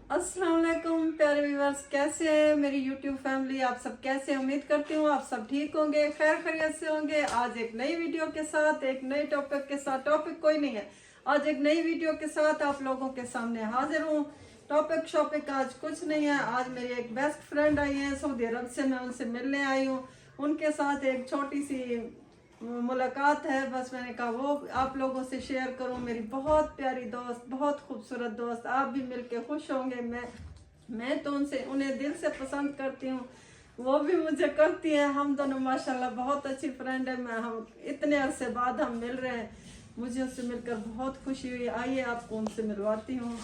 अस्सलाम वालेकुम प्यारे व्यूअर्स, कैसे हैं मेरी यूट्यूब फैमिली। आप सब कैसे हैं? उम्मीद करती हूँ आप सब ठीक होंगे, खैर खैरियत से होंगे। आज एक नई वीडियो के साथ, एक नए टॉपिक के साथ, टॉपिक कोई नहीं है, आज एक नई वीडियो के साथ आप लोगों के सामने हाजिर हूँ। टॉपिक शॉपिक आज कुछ नहीं है। आज मेरी एक बेस्ट फ्रेंड आई है सऊदी अरब से, मैं उनसे मिलने आई हूँ। उनके साथ एक छोटी सी मुलाकात है, बस मैंने कहा वो आप लोगों से शेयर करूं। मेरी बहुत प्यारी दोस्त, बहुत खूबसूरत दोस्त, आप भी मिलके खुश होंगे। मैं तो उन्हें दिल से पसंद करती हूँ, वो भी मुझे करती है। हम दोनों माशाल्लाह बहुत अच्छी फ्रेंड है। हम इतने अरसे बाद हम मिल रहे हैं, मुझे उससे मिलकर बहुत खुशी हुई। आइए आपको उनसे मिलवाती हूँ।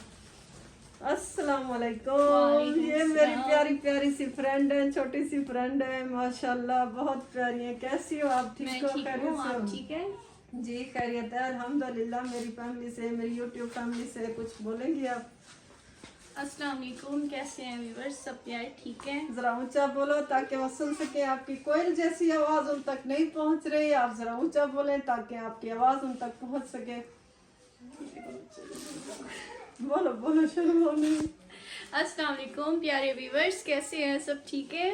अस्सलाम वालेकुम। ये मेरी प्यारी प्यारी सी फ्रेंड है, छोटी सी फ्रेंड है, माशाल्लाह बहुत प्यारी है। कैसी हो आप? ठीक हो? खैरियत से हो? ठीक है जी खैरियत है अल्हम्दुलिल्लाह। मेरी फैमिली से, मेरी यूट्यूब फैमिली से कुछ बोलेंगी आप? अस्सलाम वालेकुम, कैसे हैं व्यूअर्स? सब यार ठीक है? जरा ऊंचा बोलो ताकि वो सुन सके। आपकी कोयल जैसी आवाज उन तक नहीं पहुंच रही, आप जरा ऊंचा बोलें ताकि आपकी आवाज उन तक पहुंच सके। बोलो बोलो, शुरू होनी। अस्सलाम वालेकुम प्यारे व्यूअर्स, कैसे हैं? सब ठीक है?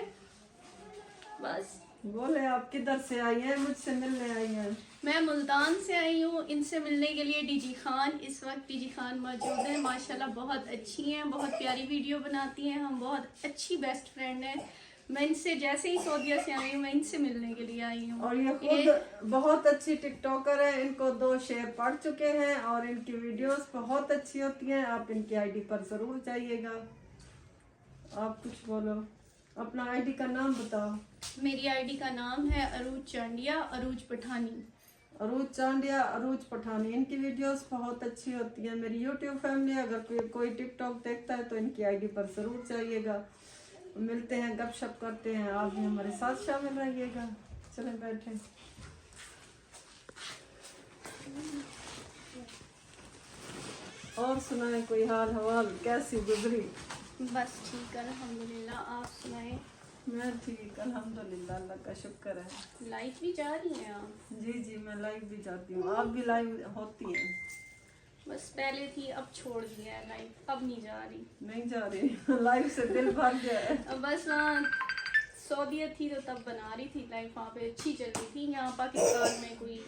बस बोले आप किधर से आई हैं? मुझसे मिलने आई हैं? मैं मुल्तान से आई हूँ इनसे मिलने के लिए। डीजी खान, इस वक्त डीजी खान मौजूद है। माशाल्लाह बहुत अच्छी हैं, बहुत प्यारी वीडियो बनाती हैं। हम बहुत अच्छी बेस्ट फ्रेंड हैं। मैं इनसे जैसे ही सऊदीया से आई हूँ, मैं इनसे मिलने के लिए आई हूँ। और ये खुद बहुत अच्छी टिकटॉकर है। इनको 2 शेयर पढ़ चुके हैं और इनकी वीडियोस बहुत अच्छी होती हैं। आप इनकी आईडी पर जरूर जाइएगा। आप कुछ बोलो, अपना आईडी का नाम बताओ। मेरी आईडी का नाम है अरूज चांडिया, अरूज पठानी। अरूज चांडिया, अरूज पठानी। इनकी वीडियोस बहुत अच्छी होती हैं। मेरी यूट्यूब फैमिली अगर कोई टिकटॉक देखता है तो इनकी आईडी पर जरूर जाइएगा। मिलते हैं, गपशप करते हैं, आप भी हमारे साथ शामिल रहिएगा। चलें बैठे। और सुनाए कोई हाल हवाल, कैसी गुजरी? बस ठीक है अल्हम्दुलिल्लाह, आप सुनाएं? मैं ठीक अल्हम्दुलिल्लाह, अल्लाह का शुक्र है। लाइफ भी जा रही हैं आप? जी जी, मैं लाइव भी जाती हूँ। आप भी लाइव होती हैं? बस पहले थी, अब छोड़ दिया है लाइफ, अब नहीं जा रही। नहीं जा रही? लाइव से दिल भर गया है। अब बस वहाँ सऊदीया थी तो तब बना रही थी लाइफ, वहाँ पे अच्छी चल रही थी। यहाँ पाकिस्तान में कोई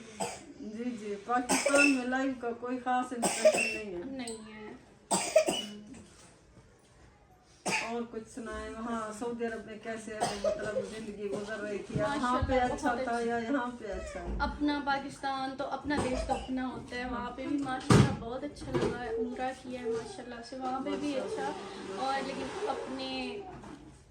जी जी, पाकिस्तान में लाइव का कोई खास इंटरेस्ट नहीं है। नहीं है। और कुछ सुनाए, वहाँ सऊदी अरब में कैसे मतलब जिंदगी गुजर रही थी? यहाँ पे अच्छा था या यहाँ पे अच्छा है? अपना पाकिस्तान तो अपना देश तो अपना होता है। वहाँ पे भी माशाल्लाह बहुत अच्छा लगा है, उम्रा किया है माशाल्लाह से, वहाँ पे भी अच्छा। और लेकिन अपने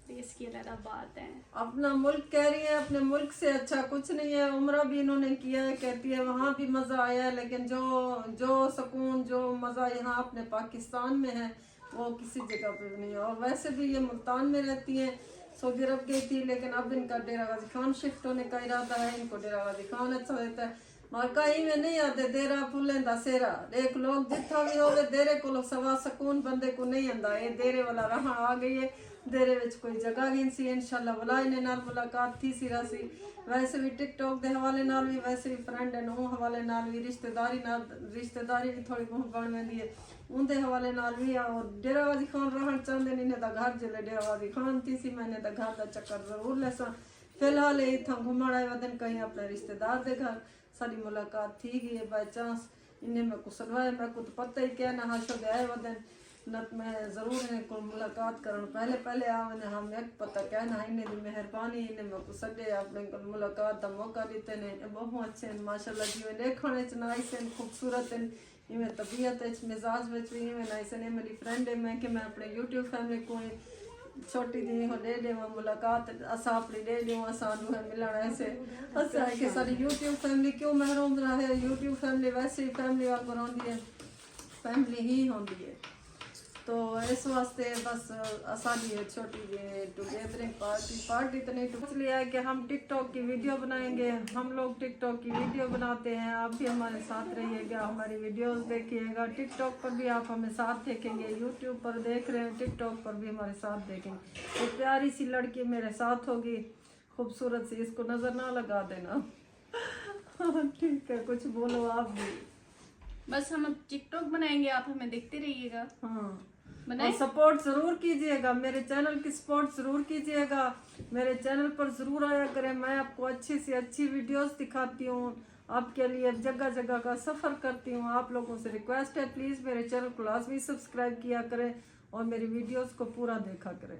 देश की अलग बात है। अपना मुल्क कह रही है, अपने मुल्क से अच्छा कुछ नहीं है। उम्रा भी इन्होंने किया है, कहती है वहाँ भी मज़ा आया है, लेकिन जो सुकून, जो मज़ा यहाँ अपने पाकिस्तान में है वो किसी जगह पे भी नहीं है। और वैसे भी ये मुल्तान में रहती हैं, सऊदी अरब गई थी, लेकिन अब इनका डेरा गाजी खान शिफ्ट होने का इरादा है। इनको डेरा गाजी खान अच्छा रहता है। मगर कहीं में नहीं आते डेरा फुलें दा सेरा। देख लोग जितना भी होवे डेरे को सवा सकून बंदे को नहीं आंदा। ये डेरे वाला रहा आ गई है, डेरे विच कोई जगह नहीं सी। इंशाल्लाह वाला इन्हें नाल मुलाकात थी सी रासी। वैसे भी टिकटॉक के हवाले नाल भी, वैसे भी फ्रेंड है नूह हवाले नाल भी, रिश्तेदारी भी थोड़ी बहुत बन वेंदी है उनके हवाले नाल भी। और डेरा गाजी खान रहना चाहते नहीं तो घर जिले डेरा गाजी खान थी सी, मैंने तो घर का चक्कर जरूर लेसा। फिलहाल इतना घुमण आए वदन कहीं अपने रिश्तेदार के घर। सारी मुलाकात थी गई है बाई चांस। इन्हें मैं कुछ सलवाए, मैं कुछ पता ही क्या ना हाशो गए वदन नत मैं जरूर इन्हें को मुलाकात करण पहले पहले आवे। हम एक पता क्या ना इन्हें दी मेहरबानी, इन्हें मैं कुछ सडे अपने को मुलाकात का मौका दीते ने। बहुत अच्छे हैं माशाल्लाह, जीवन देखने च नाइस हैं, खूबसूरत हैं। इवें तबीयत मिजाज में भी इवें नाइस है। मेरी फ्रेंड है, मैं कि मैं अपने यूट्यूब फैमिली को छोटी दी हो दे दे मुलाकात असा अपनी दे दूँ असानू है मिलना ऐसे अच्छा है कि सारी यूट्यूब फैमिली क्यों महरूम रहे। यूट्यूब फैमिली वैसे ही फैमिली वांग होंदी है, फैमिली ही होंदी है। तो इस वास्ते बस असानी छोटी टुगेदरिंग पार्टी तो नहीं टूट लिया है कि हम टिकटॉक की वीडियो बनाएंगे। हम लोग टिकटॉक की वीडियो बनाते हैं, आप भी हमारे साथ रहिएगा, हमारी वीडियोस देखिएगा। टिकटॉक पर भी आप हमें साथ देखेंगे, यूट्यूब पर देख रहे हैं, टिकटॉक पर भी हमारे साथ देखेंगे। एक प्यारी सी लड़की मेरे साथ होगी, खूबसूरत सी, इसको नज़र ना लगा देना। ठीक है, कुछ बोलो आप भी। बस हम अब टिकटॉक बनाएंगे, आप हमें देखते रहिएगा। हाँ, बनाए। सपोर्ट जरूर कीजिएगा, मेरे चैनल की सपोर्ट जरूर कीजिएगा, मेरे चैनल पर जरूर आया करें। मैं आपको अच्छी से अच्छी वीडियोस दिखाती हूँ, आपके लिए जगह जगह का सफ़र करती हूँ। आप लोगों से रिक्वेस्ट है, प्लीज़ मेरे चैनल को लाजमी सब्सक्राइब किया करें और मेरी वीडियोस को पूरा देखा करें।